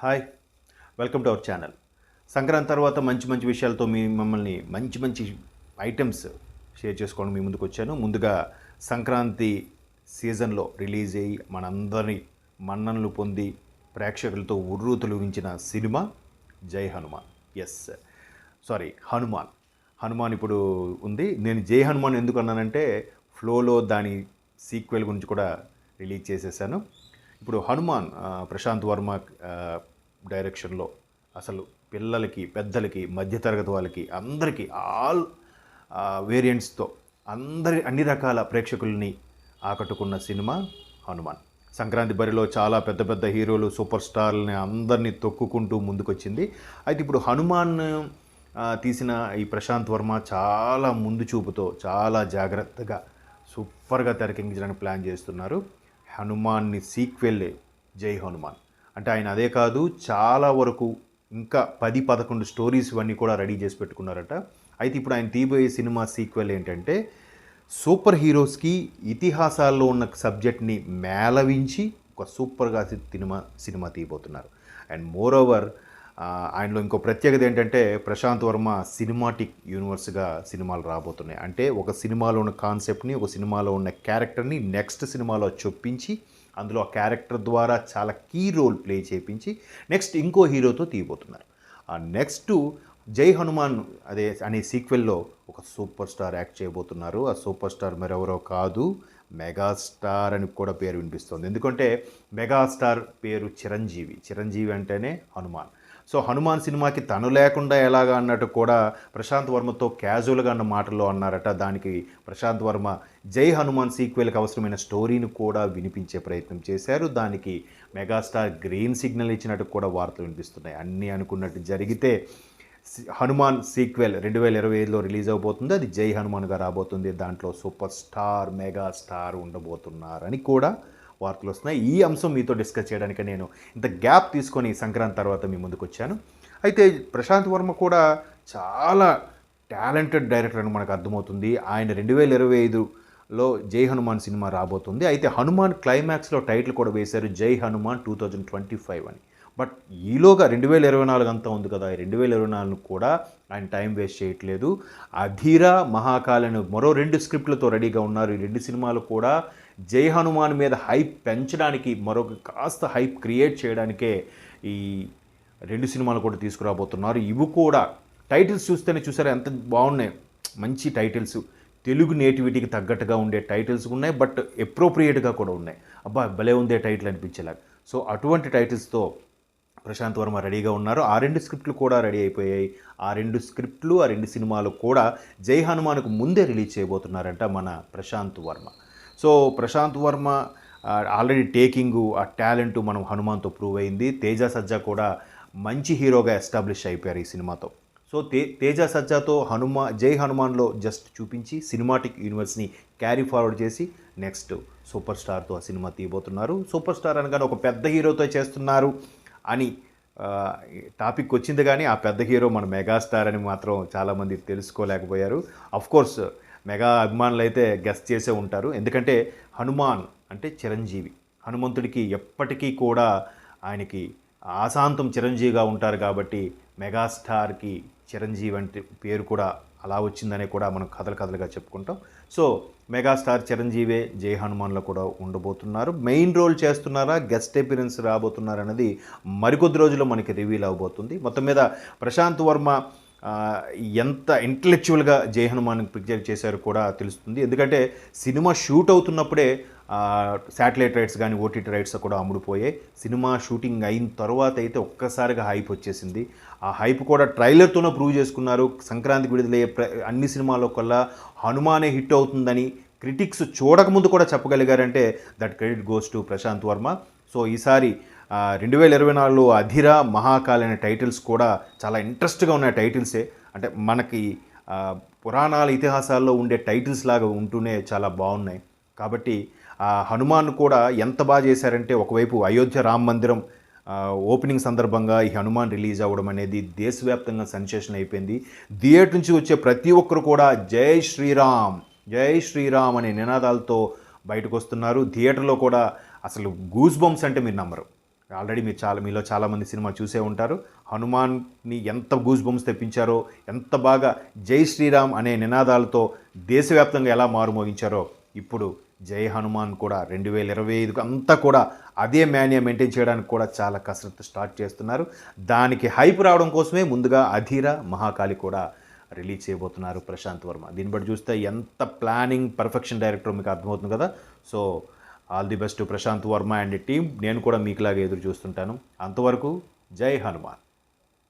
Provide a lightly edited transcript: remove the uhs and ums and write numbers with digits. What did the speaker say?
Hi, welcome to our channel. Sankranti తర్వాత మంచి మంచి విషయాలతో మమ్మల్ని మంచి మంచి ఐటమ్స్ షేర్ చేసుకోవడం మీ ముందుకు వచ్చాను. ముందుగా సంక్రాంతి సీజన్లో రిలీజ్ అయ్యి మనందరి మన్ననలు పొంది ప్రేక్షకులతో ఉర్రూ తొలగించిన cinema Jai Hanuman. Yes, sorry, Hanuman. Hanuman ఇప్పుడు ఉంది. నేను జై హనుమాన్ ఎందుకు అన్నానంటే ఫ్లోలో దాని సీక్వెల్ గురించి కూడా రిలీజ్ చేసేసాను. ఇప్పుడు హనుమాన్ ప్రశాంత్ వర్మ డైరెక్షన్లో అసలు పిల్లలకి, పెద్దలకి, మధ్యతరగతి వాళ్ళకి, అందరికీ ఆల్ వేరియంట్స్తో అన్ని రకాల ప్రేక్షకుల్ని ఆకట్టుకున్న సినిమా హనుమాన్. సంక్రాంతి బరిలో చాలా పెద్ద పెద్ద హీరోలు, సూపర్ స్టార్లని అందరినీ తొక్కుకుంటూ ముందుకొచ్చింది. అయితే ఇప్పుడు హనుమాన్ తీసిన ఈ ప్రశాంత్ వర్మ చాలా ముందు చూపుతో, చాలా జాగ్రత్తగా, సూపర్గా తెరకెక్కించడానికి ప్లాన్ చేస్తున్నారు. హనుమాన్ని సీక్వెల్ జై హనుమాన్ అంటే ఆయన అదే కాదు, చాలా వరకు ఇంకా 10-11 స్టోరీస్ ఇవన్నీ కూడా రెడీ చేసి పెట్టుకున్నారట. అయితే ఇప్పుడు ఆయన తీయబోయే సినిమా సీక్వెల్ ఏంటంటే సూపర్ హీరోస్కి ఇతిహాసాల్లో ఉన్న సబ్జెక్ట్ని మేళవించి ఒక సూపర్గా సినిమా తీయబోతున్నారు. అండ్ మోర్ ఓవర్ ఆయనలో ఇంకో ప్రత్యేకత ఏంటంటే ప్రశాంత్ వర్మ సినిమాటిక్ యూనివర్స్గా సినిమాలు రాబోతున్నాయి. అంటే ఒక సినిమాలో ఉన్న కాన్సెప్ట్ని, ఒక సినిమాలో ఉన్న క్యారెక్టర్ని నెక్స్ట్ సినిమాలో చొప్పించి అందులో ఆ క్యారెక్టర్ ద్వారా చాలా కీ రోల్ ప్లే చేయించి నెక్స్ట్ ఇంకో హీరోతో తీయబోతున్నారు. ఆ నెక్స్ట్ జై హనుమాన్ అనే సీక్వెల్లో ఒక సూపర్ స్టార్ యాక్ట్ చేయబోతున్నారు. ఆ సూపర్ స్టార్ మరెవరో కాదు, మెగాస్టార్ అని కూడా పేరు వినిపిస్తుంది. ఎందుకంటే మెగాస్టార్ పేరు చిరంజీవి అంటేనే హనుమాన్. సో హనుమాన్ సినిమాకి తను లేకుండా ఎలాగా అన్నట్టు కూడా ప్రశాంత్ వర్మతో క్యాజువల్గా అన్న మాటల్లో అన్నారట. దానికి ప్రశాంత్ వర్మ జై హనుమాన్ సీక్వెల్కి అవసరమైన స్టోరీని కూడా వినిపించే ప్రయత్నం చేశారు. దానికి మెగాస్టార్ గ్రీన్ సిగ్నల్ ఇచ్చినట్టు కూడా వార్తలు వినిపిస్తున్నాయి. అన్నీ అనుకున్నట్టు జరిగితే హనుమాన్ సీక్వెల్ 2025లో రిలీజ్ అవబోతుంది. అది జై హనుమాన్గా రాబోతుంది. దాంట్లో సూపర్ స్టార్, మెగాస్టార్ ఉండబోతున్నారని కూడా వార్తలు వస్తున్నాయి. ఈ అంశం మీతో డిస్కస్ చేయడానికి నేను ఇంత గ్యాప్ తీసుకొని సంక్రాంతి తర్వాత మీ ముందుకు వచ్చాను. అయితే ప్రశాంత్ వర్మ కూడా చాలా టాలెంటెడ్ డైరెక్టర్ అని మనకు అర్థమవుతుంది. ఆయన 2025లో జై హనుమాన్ సినిమా రాబోతుంది. అయితే హనుమాన్ క్లైమాక్స్లో టైటిల్ కూడా వేశారు, జై హనుమాన్ 2025 అని. బట్ ఈలోగా 2024 అంతా ఉంది కదా, 2024 కూడా ఆయన టైం వేస్ట్ చేయట్లేదు. అధీరా, మహాకాళని మరో 2 స్క్రిప్ట్లతో రెడీగా ఉన్నారు. ఈ 2 సినిమాలు కూడా జై హనుమాన్ మీద హైప్ పెంచడానికి, మరొక కాస్త హైప్ క్రియేట్ చేయడానికే ఈ 2 సినిమాలు కూడా తీసుకురాబోతున్నారు. ఇవి కూడా టైటిల్స్ చూసారా ఎంత బాగున్నాయి, మంచి టైటిల్స్, తెలుగు నేటివిటీకి తగ్గట్టుగా ఉండే టైటిల్స్ ఉన్నాయి. బట్ అప్రోప్రియేట్గా కూడా ఉన్నాయి. అబ్బా భలే ఉందే టైటిల్ అనిపించేలాగా. సో అటువంటి టైటిల్స్తో ప్రశాంత్ వర్మ రెడీగా ఉన్నారు. ఆ 2 స్క్రిప్ట్లు కూడా రెడీ అయిపోయాయి. ఆ 2 స్క్రిప్ట్లు, ఆ 2 సినిమాలు కూడా జై హనుమాన్కు ముందే రిలీజ్ చేయబోతున్నారంట మన ప్రశాంత్ వర్మ. సో ప్రశాంత్ వర్మ ఆల్రెడీ టేకింగు, ఆ టాలెంటు మనం హనుమాన్తో ప్రూవ్ అయింది. తేజ సజ్జా కూడా మంచి హీరోగా ఎస్టాబ్లిష్ అయిపోయారు ఈ సినిమాతో. సో తేజ సజ్జాతో జై హనుమాన్లో జస్ట్ చూపించి సినిమాటిక్ యూనివర్స్ని క్యారీ ఫార్వర్డ్ చేసి నెక్స్ట్ సూపర్ స్టార్తో ఆ సినిమా తీయబోతున్నారు. సూపర్ స్టార్ అనగానే ఒక పెద్ద హీరోతో చేస్తున్నారు అని టాపిక్ వచ్చింది, కానీ ఆ పెద్ద హీరో మన మెగాస్టార్ అని మాత్రం చాలామంది తెలుసుకోలేకపోయారు. అఫ్కోర్స్ మెగా అభిమానులు అయితే గెస్ట్ చేసే ఉంటారు. ఎందుకంటే హనుమాన్ అంటే చిరంజీవి, హనుమంతుడికి ఎప్పటికీ కూడా ఆయనకి ఆశాంతం చిరంజీవిగా ఉంటారు. కాబట్టి మెగాస్టార్కి చిరంజీవి అంటే పేరు కూడా అలా వచ్చిందనే కూడా మనం కథలుగా చెప్పుకుంటాం. సో మెగాస్టార్ చిరంజీవే జై హనుమాన్లో కూడా ఉండబోతున్నారు. మెయిన్ రోల్ చేస్తున్నారా, గెస్ట్ అపిరెన్స్ రాబోతున్నారు అన్నది మరికొద్ది రోజుల్లో మనకి రివీల్ అవబోతుంది. మొత్తం మీద ప్రశాంత్ వర్మ ఎంత ఇంటలెక్చువల్గా జై హనుమాన్ పిక్చర్ చేశారు కూడా తెలుస్తుంది. ఎందుకంటే సినిమా షూట్ అవుతున్నప్పుడే శాటిలైట్ రైట్స్ కానీ ఓటీటీ రైట్స్ కూడా అమ్ముడుపోయాయి. సినిమా షూటింగ్ అయిన తర్వాత అయితే ఒక్కసారిగా హైప్ వచ్చేసింది. ఆ హైప్ కూడా ట్రైలర్తోనే ప్రూవ్ చేసుకున్నారు. సంక్రాంతికి విడుదలయ్యే అన్ని సినిమాల్లో కల్లా హనుమానే హిట్ అవుతుందని క్రిటిక్స్ చూడకముందు కూడా చెప్పగలిగారంటే that credit goes to Prasanth Varma. So ఈసారి 2024లో అధిరా, మహాకాళి అనే టైటిల్స్ కూడా చాలా ఇంట్రెస్ట్గా ఉన్న టైటిల్సే. అంటే మనకి పురాణాల ఇతిహాసాల్లో ఉండే టైటిల్స్ లాగా ఉంటూనే చాలా బాగున్నాయి. కాబట్టి హనుమాన్ కూడా ఎంత బాగా చేశారంటే, ఒకవైపు అయోధ్య రామ మందిరం ఓపెనింగ్ సందర్భంగా ఈ హనుమాన్ రిలీజ్ అవ్వడం అనేది దేశవ్యాప్తంగా సెన్సేషన్ అయిపోయింది. థియేటర్ నుంచి వచ్చే ప్రతి ఒక్కరు కూడా జై శ్రీరామ్ అనే నినాదాలతో బయటకు వస్తున్నారు. థియేటర్లో కూడా అసలు గూస్ బంప్స్ అంటే మీరు నమ్మరు. ఆల్రెడీ మీలో చాలామంది సినిమా చూసే ఉంటారు. హనుమాన్‌ని ఎంత గూస్ బంప్స్ తెప్పించారో, ఎంత బాగా జై శ్రీరామ్ అనే నినాదాలతో దేశవ్యాప్తంగా ఎలా మారుమోగించారో, ఇప్పుడు జై హనుమాన్ కూడా 2025 అంతా కూడా అదే మాన్యా మెయింటైన్ చేయడానికి కూడా చాలా కసరత్తు స్టార్ట్ చేస్తున్నారు. దానికి హైప్ రావడం కోసమే ముందుగా అధీర, మహాకాళి కూడా రిలీజ్ చేయబోతున్నారు ప్రశాంత్ వర్మ. దీన్ని బట్టి చూస్తే ఎంత ప్లానింగ్, పర్ఫెక్షన్ డైరెక్టరో మీకు అర్థమవుతుంది కదా. So all the best Prashanth Varma and team. నేను కూడా మీకులాగే ఎదురు చూస్తుంటాను. అంతవరకు జై హనుమాన్.